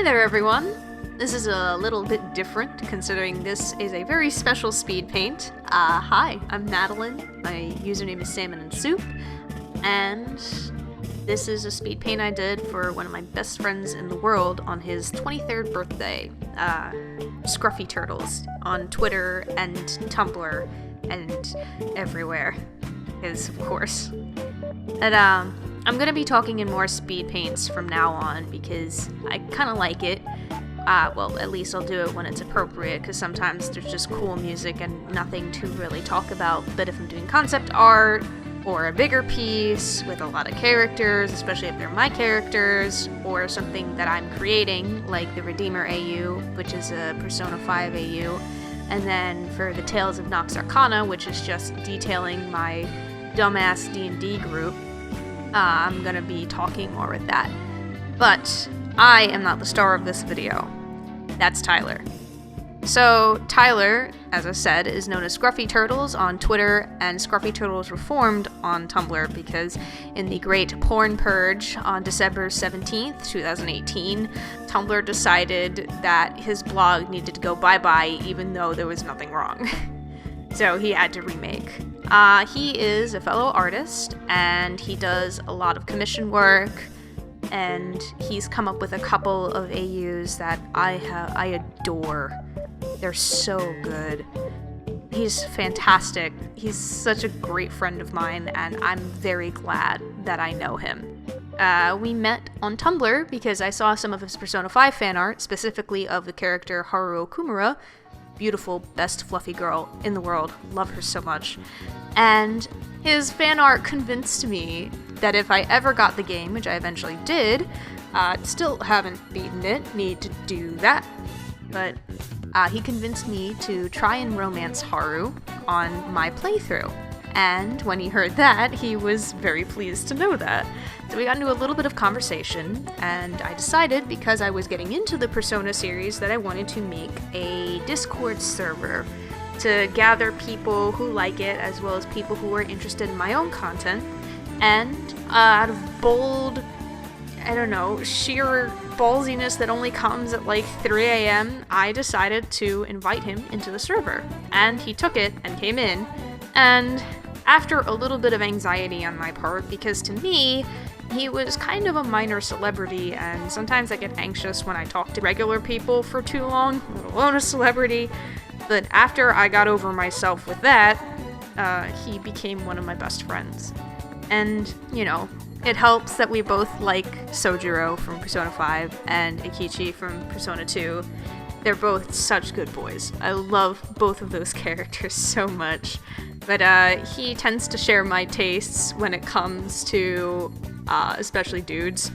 there, everyone! This is a little bit different, considering this is a very special speed paint. Hi, I'm Madeline, my username is SalmonAndSoup, and this is a speed paint I did for one of my best friends in the world on his 23rd birthday. ScruffyTurtles on Twitter and Tumblr and everywhere, because of course. And I'm gonna be talking in more speed paints from now on because I kind of like it. Well, at least I'll do it when it's appropriate, because sometimes there's just cool music and nothing to really talk about. But if I'm doing concept art or a bigger piece with a lot of characters, especially if they're my characters, or something that I'm creating, like the Redeemer AU, which is a Persona 5 AU, and then for the Tales of Nox Arcana, which is just detailing my dumbass D&D group, I'm gonna be talking more with that. But I am not the star of this video. That's Tyler. So Tyler, as I said, is known as ScruffyTurtles on Twitter and ScruffyTurtles Reformed on Tumblr, because in the Great Porn Purge on December 17th, 2018, Tumblr decided that his blog needed to go bye-bye even though there was nothing wrong. So he had to remake. He is a fellow artist, and he does a lot of commission work, and he's come up with a couple of AUs that I adore. They're so good. He's fantastic. He's such a great friend of mine, and I'm very glad that I know him. We met on Tumblr because I saw some of his Persona 5 fan art, specifically of the character Haru Okumura. Beautiful, best fluffy girl in the world. Love her so much. And his fan art convinced me that if I ever got the game, which I eventually did, still haven't beaten it, need to do that. But he convinced me to try and romance Haru on my playthrough. And when he heard that, he was very pleased to know that. So we got into a little bit of conversation, and I decided, because I was getting into the Persona series, that I wanted to make a Discord server to gather people who like it, as well as people who are interested in my own content. And out of bold, sheer ballsiness that only comes at like 3 a.m., I decided to invite him into the server. And he took it and came in, and after a little bit of anxiety on my part, because to me, he was kind of a minor celebrity, and sometimes I get anxious when I talk to regular people for too long, let alone a celebrity. But after I got over myself with that, he became one of my best friends. And, it helps that we both like Sojiro from Persona 5 and Ikichi from Persona 2. They're both such good boys. I love both of those characters so much. But he tends to share my tastes when it comes to, especially dudes,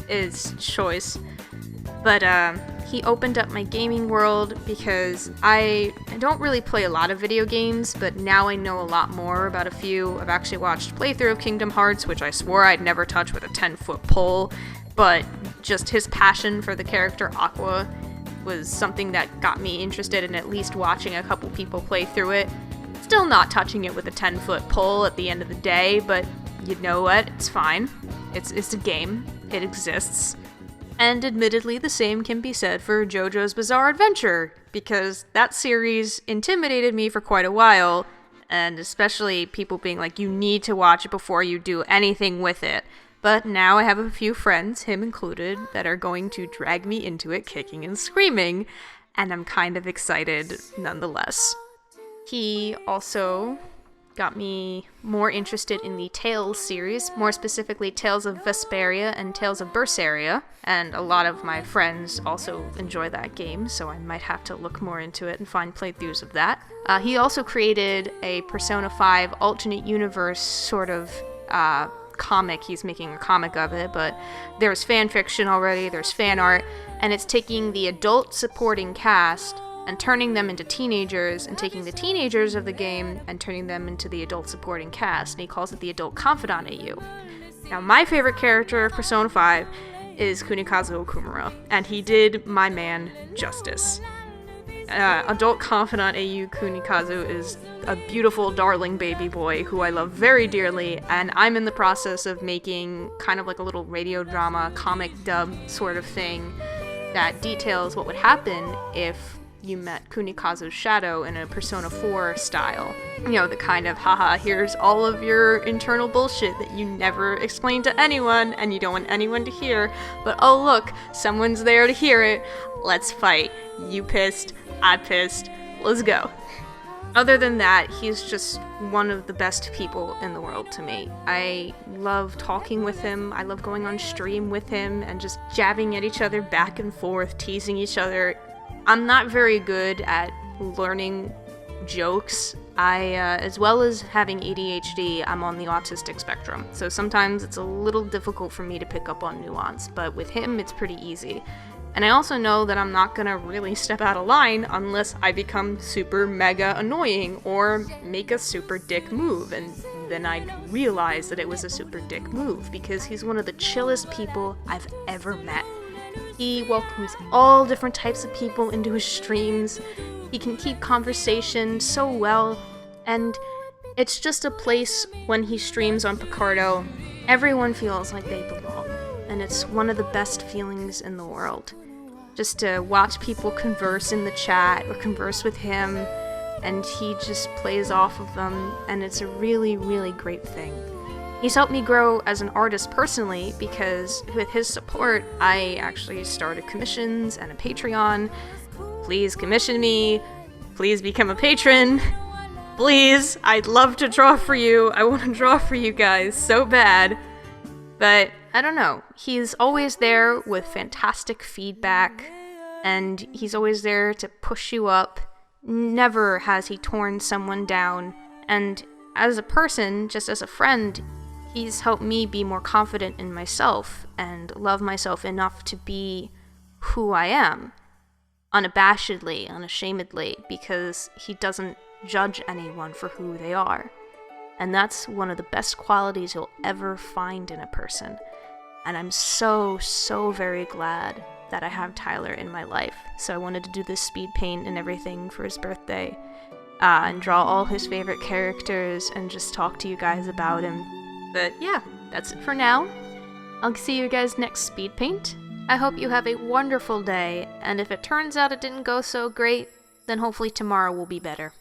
is choice. But he opened up my gaming world because I don't really play a lot of video games, but now I know a lot more about a few. I've actually watched a playthrough of Kingdom Hearts, which I swore I'd never touch with a 10-foot pole, but just his passion for the character Aqua was something that got me interested in at least watching a couple people play through it. Still not touching it with a 10-foot pole at the end of the day, but you know what? It's fine. It's a game. It exists. And admittedly, the same can be said for JoJo's Bizarre Adventure, because that series intimidated me for quite a while, and especially people being like, you need to watch it before you do anything with it. But now I have a few friends, him included, that are going to drag me into it kicking and screaming, and I'm kind of excited nonetheless. He also got me more interested in the Tales series, more specifically Tales of Vesperia and Tales of Berseria, and a lot of my friends also enjoy that game, so I might have to look more into it and find playthroughs of that. He also created a Persona 5 alternate universe sort of comic. He's making a comic of it, but there's fan fiction already, there's fan art, and it's taking the adult supporting cast and turning them into teenagers, and taking the teenagers of the game and turning them into the adult supporting cast, and he calls it the Adult Confidant AU. Now, my favorite character of Persona 5 is Kunikazu Okumura, and he did my man justice. Adult Confidant AU Kunikazu is a beautiful, darling baby boy who I love very dearly, and I'm in the process of making kind of like a little radio drama, comic dub sort of thing that details what would happen if you met Kunikazu's shadow in a Persona 4 style. You know, the kind of, haha, here's all of your internal bullshit that you never explain to anyone and you don't want anyone to hear, but oh look, someone's there to hear it, let's fight. You pissed, I pissed, let's go. Other than that, he's just one of the best people in the world to me. I love talking with him, I love going on stream with him and just jabbing at each other back and forth, teasing each other. I'm not very good at learning jokes. As well as having ADHD, I'm on the autistic spectrum. So sometimes it's a little difficult for me to pick up on nuance, but with him, it's pretty easy. And I also know that I'm not gonna really step out of line unless I become super mega annoying or make a super dick move, and then I'd realize that it was a super dick move, because he's one of the chillest people I've ever met. He welcomes all different types of people into his streams. He can keep conversation so well, and it's just a place when he streams on Picardo, everyone feels like they belong, and it's one of the best feelings in the world. Just to watch people converse in the chat or converse with him, and he just plays off of them, and it's a really, really great thing. He's helped me grow as an artist personally, because with his support, I actually started commissions and a Patreon. Please commission me. Please become a patron. Please, I'd love to draw for you. I want to draw for you guys so bad. But I don't know. He's always there with fantastic feedback, and he's always there to push you up. Never has he torn someone down. And as a person, just as a friend, he's helped me be more confident in myself and love myself enough to be who I am, unabashedly, unashamedly, because he doesn't judge anyone for who they are. And that's one of the best qualities you'll ever find in a person. And I'm so, so very glad that I have Tyler in my life. So I wanted to do this speed paint and everything for his birthday, and draw all his favorite characters and just talk to you guys about him. But yeah, that's it for now. I'll see you guys next speed paint. I hope you have a wonderful day, and if it turns out it didn't go so great, then hopefully tomorrow will be better.